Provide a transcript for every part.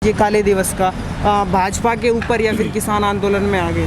ये काले दिवस का भाजपा के ऊपर या फिर किसान आंदोलन में आगे?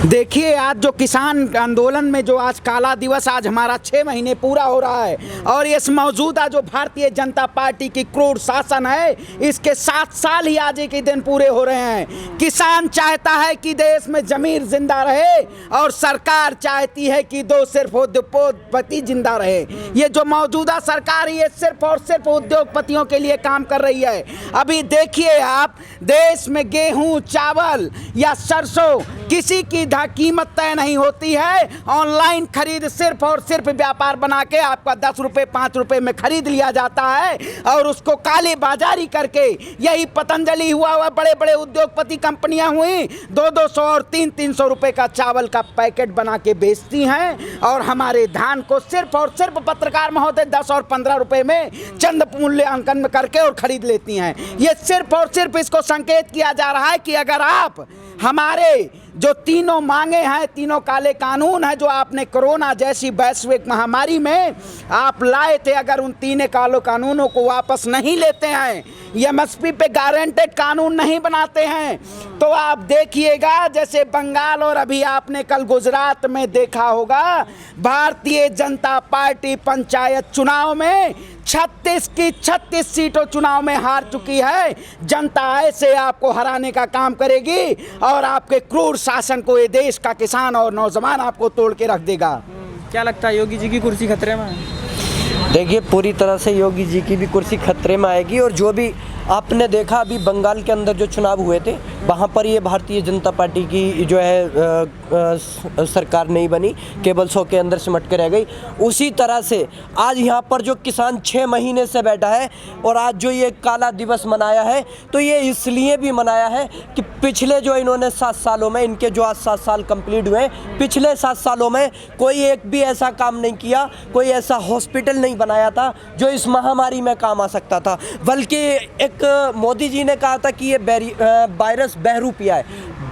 देखिए, आज जो किसान आंदोलन में जो आज काला दिवस आज हमारा 6 महीने पूरा हो रहा है और इस मौजूदा जो भारतीय जनता पार्टी की क्रूर शासन है इसके 7 साल ही आज के दिन पूरे हो रहे हैं। किसान चाहता है कि देश में जमीन जिंदा रहे और सरकार चाहती है कि सिर्फ उद्योगपति जिंदा रहे। ये जो मौजूदा सरकार है ये सिर्फ और सिर्फ उद्योगपतियों के लिए काम कर रही है। अभी देखिए आप, देश में गेहूं, चावल या सरसों किसी की कीमत तय नहीं होती है। ऑनलाइन खरीद सिर्फ और सिर्फ व्यापार बना के आपका 10 रुपए 5 रुपए में खरीद लिया जाता है और उसको काले बाजारी करके, यही पतंजलि हुआ बड़े बड़े उद्योगपति कंपनियां हुई 200-200 और 300-300 रुपए का चावल का पैकेट बना के बेचती हैं और हमारे धान को सिर्फ और सिर्फ पत्रकार महोदय 10 और 15 रुपए में चंद मूल्यांकन करके और खरीद लेती हैं। ये सिर्फ और सिर्फ इसको संकेत किया जा रहा है कि अगर आप हमारे जो तीनों मांगे हैं, तीनों काले कानून हैं जो आपने कोरोना जैसी वैश्विक महामारी में आप लाए थे, अगर उन तीनों काले कानूनों को वापस नहीं लेते हैं, एमएसपी पे गारंटेड कानून नहीं बनाते हैं, तो आप देखिएगा जैसे बंगाल और अभी आपने कल गुजरात में देखा होगा, भारतीय जनता पार्टी पंचायत चुनाव में 36 की 36 सीटों चुनाव में हार चुकी है। जनता ऐसे आपको हराने का काम करेगी और आपके क्रूर शासन को ये देश का किसान और नौजवान आपको तोड़ के रख देगा। क्या लगता है, योगी जी की कुर्सी खतरे में है? देखिए, पूरी तरह से योगी जी की भी कुर्सी खतरे में आएगी। और जो भी आपने देखा अभी बंगाल के अंदर जो चुनाव हुए थे वहाँ पर ये भारतीय जनता पार्टी की जो है सरकार नहीं बनी, केवल 100 के अंदर सिमट के रह गई। उसी तरह से आज यहाँ पर जो किसान 6 महीने से बैठा है और आज जो ये काला दिवस मनाया है तो ये इसलिए भी मनाया है कि पिछले जो इन्होंने 7 सालों में, इनके जो आज 7 साल कंप्लीट हुए, पिछले 7 सालों में कोई एक भी ऐसा काम नहीं किया, कोई ऐसा हॉस्पिटल नहीं बनाया था जो इस महामारी में काम आ सकता था। बल्कि एक मोदी जी ने कहा था कि ये वायरस बहरूपिया है।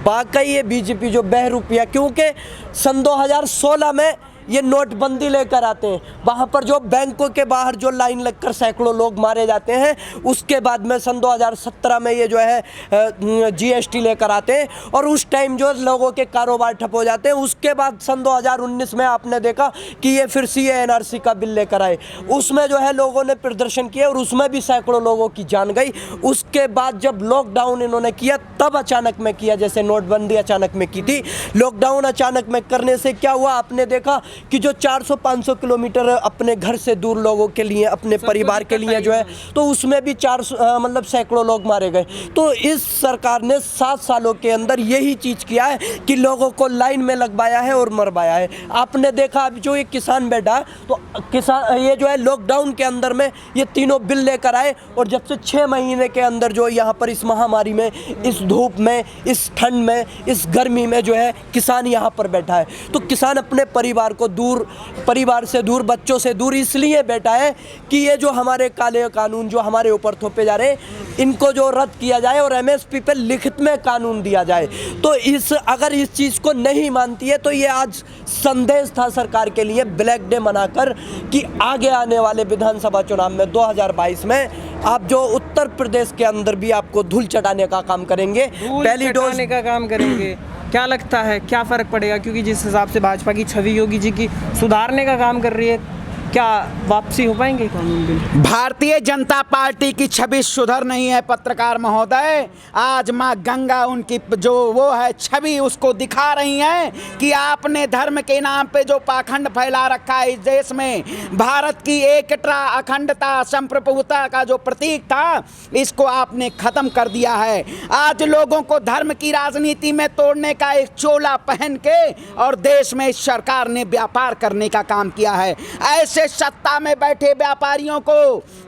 वाकई ये बीजेपी जो बहरूपिया, क्योंकि सन 2016 में ये नोटबंदी लेकर आते हैं, वहाँ पर जो बैंकों के बाहर जो लाइन लगकर सैकड़ों लोग मारे जाते हैं, उसके बाद में सन 2017 में ये जो है जीएसटी लेकर आते हैं और उस टाइम जो लोगों के कारोबार ठप हो जाते हैं। उसके बाद सन 2019 में आपने देखा कि ये फिर CA/NRC का बिल लेकर आए, उसमें जो है लोगों ने प्रदर्शन किया और उसमें भी सैकड़ों लोगों की जान गई। उसके बाद जब लॉकडाउन इन्होंने किया तब अचानक में किया, जैसे नोटबंदी अचानक में की थी। लॉकडाउन अचानक में करने से क्या हुआ, आपने देखा कि जो 400-500 किलोमीटर अपने घर से दूर लोगों के लिए, अपने परिवार के लिए जो है, तो उसमें भी मतलब सैकड़ों लोग मारे गए। तो इस सरकार ने 7 सालों के अंदर यही चीज़ किया है कि लोगों को लाइन में लगवाया है और मरवाया है। आपने देखा अभी जो ये किसान बैठा है, तो किसान ये जो है लॉकडाउन के अंदर में ये तीनों बिल लेकर आए और जब से 6 महीने के अंदर जो यहाँ पर इस महामारी में, इस धूप में, इस ठंड में, इस गर्मी में जो है किसान यहाँ पर बैठा है। तो किसान अपने परिवार को दूर, परिवार से दूर, बच्चों से दूर इसलिए बैठा है कि ये जो हमारे काले कानून जो हमारे ऊपर थोपे जा रहे हैं, इनको जो रद्द किया जाए और एमएसपी पे लिखित में कानून दिया जाए। तो अगर इस चीज़ को नहीं मानती है तो ये आज संदेश था सरकार के लिए ब्लैक डे मनाकर कि आगे आने वाले विधानसभा चुनाव में 2022 में आप जो उत्तर प्रदेश के अंदर भी आपको धूल चटाने का काम करेंगे, पहली डोज का काम करेंगे। क्या लगता है क्या फ़र्क पड़ेगा, क्योंकि जिस हिसाब से भाजपा की छवि योगी जी की सुधारने का काम कर रही है, क्या वापसी हो पाएंगे कानून बिल? भारतीय जनता पार्टी की छवि सुधर नहीं है पत्रकार महोदय। आज माँ गंगा उनकी जो वो है छवि उसको दिखा रही हैं कि आपने धर्म के नाम पे जो पाखंड फैला रखा है इस देश में, भारत की एकता, अखंडता, संप्रभुता का जो प्रतीक था, इसको आपने खत्म कर दिया है। आज लोगों को धर्म की राजनीति में तोड़ने का एक चोला पहन के और देश में इस सरकार ने व्यापार करने का काम किया है। ऐसे सत्ता में बैठे व्यापारियों को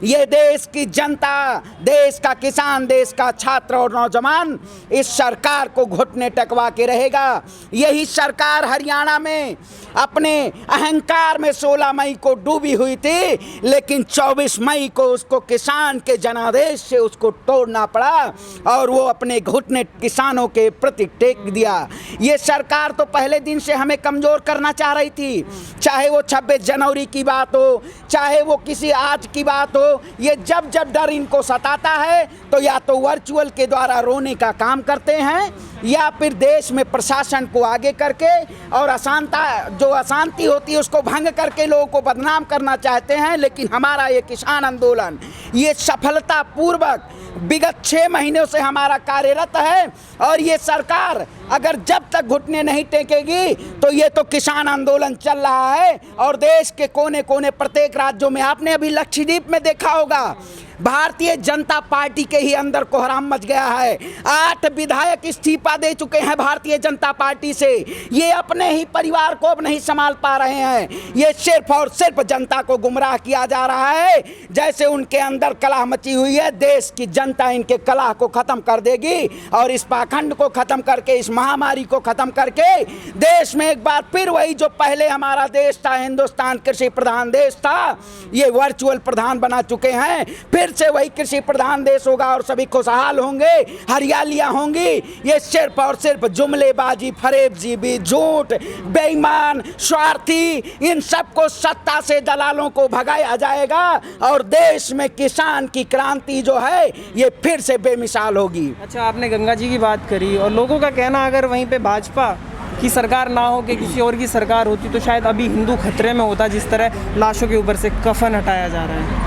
ये देश की जनता, देश का किसान, देश का छात्र और नौजवान इस सरकार को घुटने टेकवा के रहेगा। यही सरकार हरियाणा में अपने अहंकार में 16 मई को डूबी हुई थी, लेकिन 24 मई को उसको किसान के जनादेश से उसको तोड़ना पड़ा और वो अपने घुटने किसानों के प्रति टेक दिया। ये सरकार तो पहले दिन से हमें कमज़ोर करना चाह रही थी, चाहे वो 26 जनवरी की बात बात हो, चाहे वो किसी आज की बात हो, ये जब जब डर इनको सताता है तो या तो वर्चुअल के द्वारा रोने का काम करते हैं या फिर देश में प्रशासन को आगे करके और अशांति होती है उसको भंग करके लोगों को बदनाम करना चाहते हैं। लेकिन हमारा ये किसान आंदोलन ये सफलतापूर्वक विगत 6 महीनों से हमारा कार्यरत है और ये सरकार अगर जब तक घुटने नहीं टेकेगी तो ये तो किसान आंदोलन चल रहा है और देश के कोने कोने प्रत्येक राज्यों में, आपने अभी लक्षद्वीप में देखा होगा, भारतीय जनता पार्टी के ही अंदर कोहराम मच गया है। 8 विधायक इस्तीफा दे चुके हैं भारतीय जनता पार्टी से। ये अपने ही परिवार को अब नहीं संभाल पा रहे हैं। ये सिर्फ और सिर्फ जनता को गुमराह किया जा रहा है। जैसे उनके अंदर कलह मची हुई है, देश की जनता इनके कलह को खत्म कर देगी और इस पाखंड को खत्म करके, इस महामारी को खत्म करके देश में एक बार फिर वही जो पहले हमारा देश था, हिंदुस्तान कृषि प्रधान देश था, ये वर्चुअल प्रधान बना चुके हैं। फिर से वही कृषि प्रधान देश होगा और सभी खुशहाल होंगे, हरियालियां होंगी। ये सिर्फ और सिर्फ जुमलेबाजी, फरेबजीबी, झूठ, बेईमान, स्वार्थी, इन सबको सत्ता से दलालों को भगाया जाएगा और देश में किसान की क्रांति जो है ये फिर से बेमिसाल होगी। अच्छा, आपने गंगा जी की बात करी और लोगों का कहना अगर वहीं पे भाजपा की सरकार ना हो कि किसी और की सरकार होती तो शायद अभी हिंदू खतरे में होता, जिस तरह लाशों के ऊपर से कफन हटाया जा रहा है।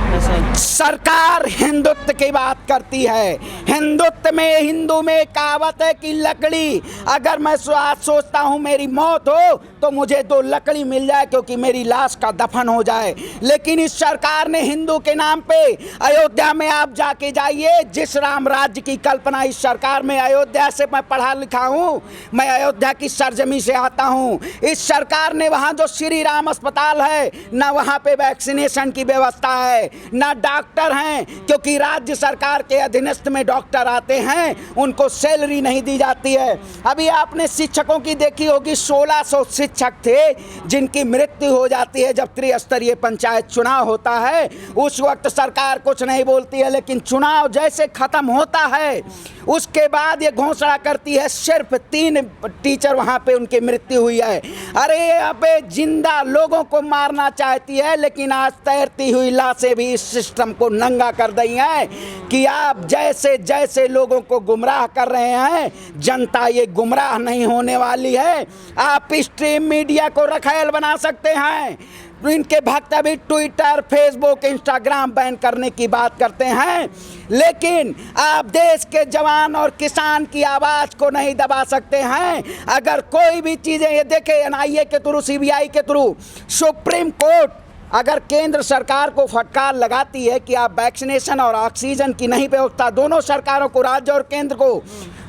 सरकार हिंदुत्व की बात करती है। हिंदुत्व में, हिंदू में कहावत है कि लकड़ी, अगर मैं आज सोचता हूँ मेरी मौत हो तो मुझे 2 लकड़ी मिल जाए क्योंकि मेरी लाश का दफन हो जाए। लेकिन इस सरकार ने हिंदू के नाम पे, अयोध्या में आप जाके जाइए, जिस राम राज्य की कल्पना इस सरकार में, अयोध्या से मैं पढ़ा लिखा हूँ, मैं अयोध्या की सरजमी से आता हूँ। इस सरकार ने वहाँ जो श्री राम अस्पताल है ना वहाँ पे वैक्सीनेशन की व्यवस्था है, ना डॉक्टर हैं, क्योंकि राज्य सरकार के अधीनस्थ में डॉक्टर आते हैं, उनको सैलरी नहीं दी जाती है। अभी आपने शिक्षकों की देखी होगी, 1600 शिक्षक थे जिनकी मृत्यु हो जाती है जब त्रिस्तरीय पंचायत चुनाव होता है। उस वक्त सरकार कुछ नहीं बोलती है, लेकिन चुनाव जैसे खत्म होता है उसके बाद ये घोषणा करती है सिर्फ 3 टीचर वहाँ पे उनकी मृत्यु हुई है। अरे यहाँ पे जिंदा लोगों को मारना चाहती है, लेकिन आज तैरती हुई लाशें भी इस सिस्टम को नंगा कर दी हैं कि आप जैसे जैसे लोगों को गुमराह कर रहे हैं, जनता ये गुमराह नहीं होने वाली है। आप स्ट्रीम मीडिया को रखेल बना सकते हैं, इनके भक्त अभी ट्विटर, फेसबुक, इंस्टाग्राम बैन करने की बात करते हैं, लेकिन आप देश के जवान और किसान की आवाज़ को नहीं दबा सकते हैं। अगर कोई भी चीज़ें, ये देखें NIA के थ्रू, CBI के थ्रू, सुप्रीम कोर्ट अगर केंद्र सरकार को फटकार लगाती है कि आप वैक्सीनेशन और ऑक्सीजन की नहीं व्यवस्था, दोनों सरकारों को, राज्य और केंद्र को,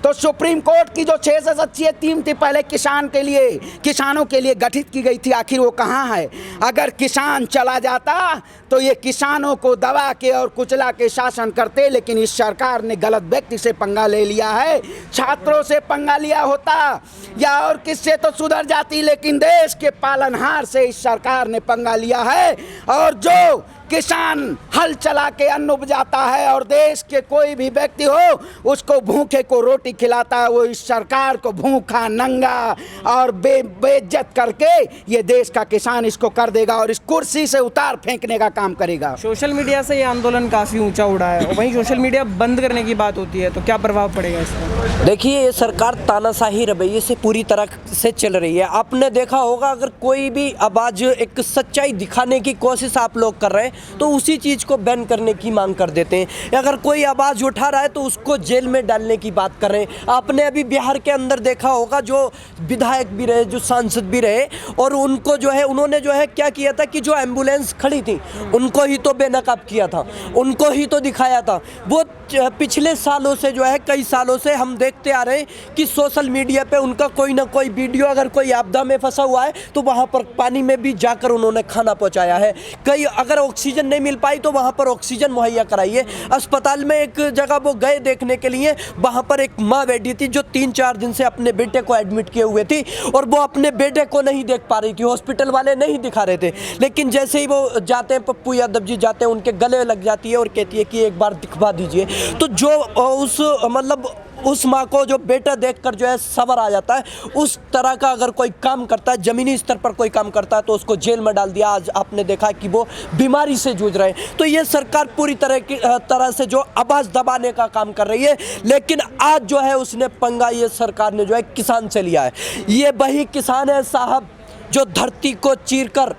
तो सुप्रीम कोर्ट की जो 6 सदस्यीय टीम थी पहले किसानों के लिए गठित की गई थी, आखिर वो कहाँ है? अगर किसान चला जाता तो ये किसानों को दबा के और कुचला के शासन करते, लेकिन इस सरकार ने गलत व्यक्ति से पंगा ले लिया है। छात्रों से पंगा लिया होता या और किससे तो सुधर जाती, लेकिन देश के पालनहार से इस सरकार ने पंगा लिया है। और जो किसान हल चला के अन्न उपजाता है और देश के कोई भी व्यक्ति हो उसको भूखे को रोटी खिलाता है, वो इस सरकार को भूखा, नंगा और बेइज्जत करके ये देश का किसान इसको कर देगा और इस कुर्सी से उतार फेंकने का काम करेगा। सोशल मीडिया से ये आंदोलन काफ़ी ऊंचा उड़ा है और वहीं सोशल मीडिया बंद करने की बात होती है, तो क्या प्रभाव पड़ेगा इसका? देखिए, ये सरकार तानाशाही रवैये से पूरी तरह से चल रही है। आपने देखा होगा, अगर कोई भी आवाज़, एक सच्चाई दिखाने की कोशिश आप लोग कर रहे हैं तो उसी चीज़ को बैन करने की मांग कर देते हैं। अगर कोई आवाज़ उठा रहा है तो उसको जेल में डालने की बात कर रहे हैं। आपने अभी बिहार के अंदर देखा होगा, जो विधायक भी रहे, जो सांसद भी रहे, और उनको जो है, उन्होंने जो है क्या किया था कि जो एम्बुलेंस खड़ी थी उनको ही तो बेनकाब किया था, उनको ही तो दिखाया था। वो पिछले सालों से जो है, कई सालों से हम देखते आ रहे हैं कि सोशल मीडिया पे उनका कोई ना कोई वीडियो, अगर कोई आपदा में फंसा हुआ है तो वहाँ पर पानी में भी जाकर उन्होंने खाना पहुँचाया है। कई अगर ऑक्सीजन नहीं मिल पाई तो वहाँ पर ऑक्सीजन मुहैया कराइए। अस्पताल में एक जगह वो गए देखने के लिए, वहाँ पर एक माँ बैठी थी जो 3-4 दिन से अपने बेटे को एडमिट किए हुए थी और वो अपने बेटे को नहीं देख पा रही थी, हॉस्पिटल वाले नहीं दिखा रहे थे। लेकिन जैसे ही वो जाते हैं, पप्पू यादव जी जाते हैं, उनके गले लग जाती है और कहती है कि एक बार दिखवा दीजिए। तो जो उस मतलब उस माँ को जो बेटा देखकर जो है सबर आ जाता है, उस तरह का अगर कोई काम करता है, ज़मीनी स्तर पर कोई काम करता है तो उसको जेल में डाल दिया। आज आपने देखा कि वो बीमारी से जूझ रहे हैं। तो ये सरकार पूरी तरह से जो आवाज़ दबाने का काम कर रही है, लेकिन आज जो है उसने पंगा ये सरकार ने जो है किसान से लिया है। ये वही किसान है साहब जो धरती को चीरकर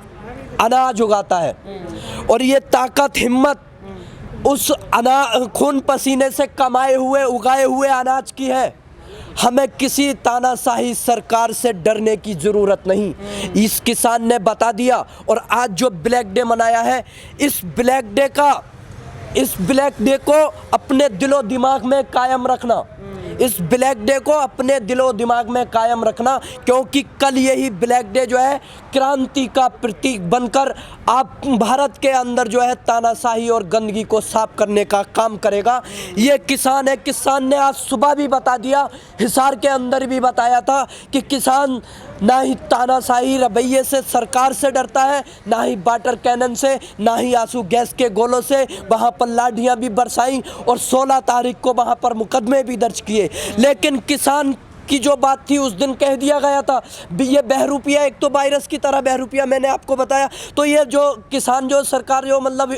अनाज उगाता है, और ये ताकत हिम्मत उस खून पसीने से कमाए हुए उगाए हुए अनाज की है। हमें किसी तानाशाही सरकार से डरने की ज़रूरत नहीं। इस किसान ने बता दिया, और आज जो ब्लैक डे मनाया है, इस ब्लैक डे को अपने दिलो दिमाग में कायम रखना, इस ब्लैक डे को अपने दिलो दिमाग में कायम रखना, क्योंकि कल यही ब्लैक डे जो है क्रांति का प्रतीक बनकर आप भारत के अंदर जो है तानाशाही और गंदगी को साफ करने का काम करेगा। ये किसान है। किसान ने आज सुबह भी बता दिया, हिसार के अंदर भी बताया था कि किसान ना ही तानाशाही रवैये से सरकार से डरता है, ना ही वाटर कैनन से, ना ही आंसू गैस के गोलों से। वहाँ पर लाठियाँ भी बरसाई और 16 तारीख को वहाँ पर मुकदमे भी दर्ज किए। लेकिन किसान की जो बात थी उस दिन कह दिया गया था ये बहरूपिया, एक तो वायरस की तरह बहरूपिया मैंने आपको बताया। तो ये जो किसान जो सरकार जो मतलब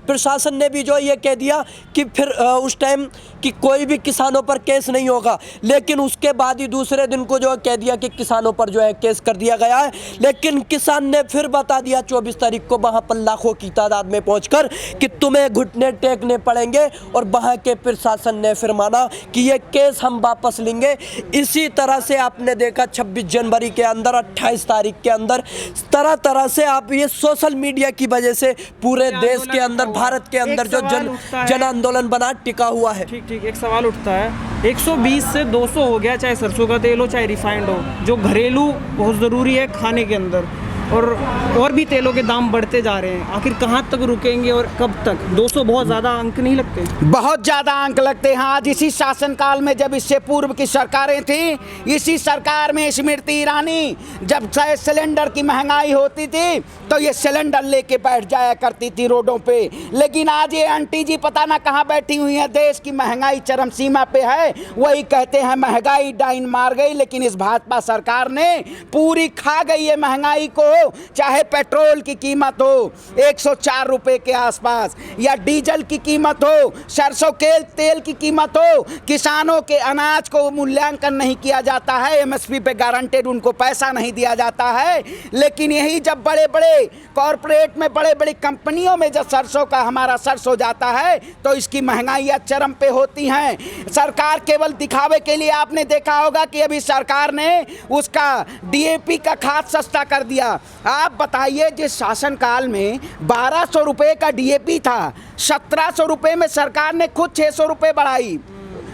प्रशासन ने भी जो ये कह दिया कि फिर उस टाइम कि कोई भी किसानों पर केस नहीं होगा, लेकिन उसके बाद ही दूसरे दिन को जो कह दिया कि किसानों पर जो है केस कर दिया गया है। लेकिन किसान ने फिर बता दिया 24 तारीख को वहाँ पर लाखों की तादाद में पहुँचकर कि तुम्हें घुटने टेकने पड़ेंगे, और वहाँ के प्रशासन ने फिर माना कि ये केस हम वापस लेंगे। इसी तरह से आपने देखा 26 जनवरी के अंदर, 28 तारीख के अंदर, तरह तरह से आप ये सोशल मीडिया की वजह से पूरे देश के अंदर, भारत के अंदर जो जन आंदोलन बना टिका हुआ है। ठीक, एक सवाल उठता है, 120 से 200 हो गया, चाहे सरसों का तेल हो चाहे रिफाइंड हो, जो घरेलू बहुत ज़रूरी है खाने के अंदर, और भी तेलों के दाम बढ़ते जा रहे हैं। आखिर कहाँ तक रुकेंगे और कब तक? 200 बहुत ज़्यादा अंक नहीं लगते? बहुत ज़्यादा अंक लगते हैं। आज इसी शासनकाल में, जब इससे पूर्व की सरकारें थी, इसी सरकार में स्मृति ईरानी जब सिलेंडर की महंगाई होती थी तो ये सिलेंडर लेके बैठ जाया करती थी रोडों पे। लेकिन आज ये आंटी जी पता ना कहाँ बैठी हुई हैं, देश की महंगाई चरम सीमा पे है, वही कहते हैं महंगाई डाइन मार गई। लेकिन इस भाजपा सरकार ने पूरी खा गई है महंगाई को। चाहे पेट्रोल की कीमत हो 104 रुपए के आसपास, या डीजल की कीमत हो, सरसों के तेल की कीमत हो, किसानों के अनाज को मूल्यांकन नहीं किया जाता है, एमएसपी पे गारंटेड उनको पैसा नहीं दिया जाता है। लेकिन यही जब बड़े बड़े कॉरपोरेट में, बड़े बड़ी कंपनियों में जब सरसों का हमारा सरसों जाता है तो इसकी महंगाइयाँ चरम पे होती हैं। सरकार केवल दिखावे के लिए, आपने देखा होगा कि अभी सरकार ने उसका डीएपी का खाद सस्ता कर दिया। आप बताइए, जिस शासनकाल में 1200 रुपये का डीएपी था, 1700 रुपये में सरकार ने खुद 600 रुपये बढ़ाई।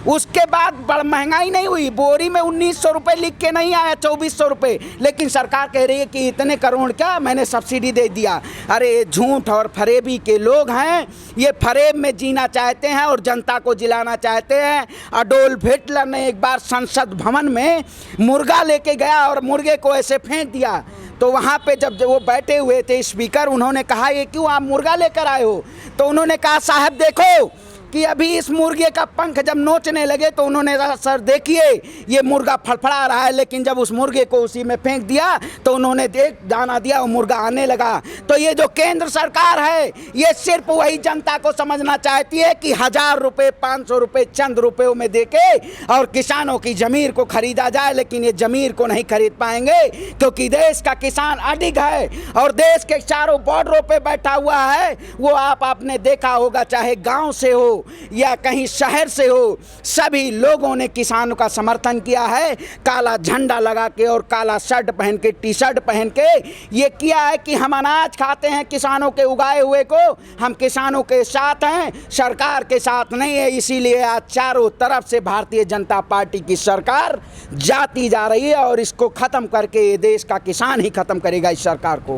उसके बाद महंगाई नहीं हुई, बोरी में 1900 रुपये लिख के नहीं आया, 2400 रुपये। लेकिन सरकार कह रही है कि इतने करोड़ क्या मैंने सब्सिडी दे दिया। अरे झूठ और फरेबी के लोग हैं, ये फरेब में जीना चाहते हैं और जनता को जिलाना चाहते हैं। अडोल्फ हिटलर ने एक बार संसद भवन में मुर्गा लेके गया और मुर्गे को ऐसे फेंक दिया, तो वहाँ पे जब वो बैठे हुए थे स्पीकर, उन्होंने कहा ये क्यों आप मुर्गा लेकर आए हो? तो उन्होंने कहा साहब देखो कि अभी इस मुर्गे का पंख जब नोचने लगे तो उन्होंने कहा सर देखिए ये मुर्गा फड़फड़ा रहा है, लेकिन जब उस मुर्गे को उसी में फेंक दिया तो उन्होंने एक दाना दिया, वो मुर्गा आने लगा। तो ये जो केंद्र सरकार है ये सिर्फ वही जनता को समझना चाहती है कि 1000 रुपये 500 रुपये चंद रुपयों में देके और किसानों की ज़मीर को खरीदा जाए। लेकिन ये ज़मीर को नहीं खरीद पाएंगे, क्योंकि देश का किसान अडिग है और देश के चारों बॉर्डरों पर बैठा हुआ है। वो आपने देखा होगा, चाहे गाँव से हो या कहीं शहर से हो, सभी लोगों ने किसानों का समर्थन किया है। काला झंडा लगा के और काला शर्ट पहन के, टी शर्ट पहन के ये किया है कि हम अनाज खाते हैं किसानों के उगाए हुए को, हम किसानों के साथ हैं, सरकार के साथ नहीं है। इसीलिए आज चारों तरफ से भारतीय जनता पार्टी की सरकार जाती जा रही है और इसको ख़त्म करके ये देश का किसान ही ख़त्म करेगा इस सरकार को।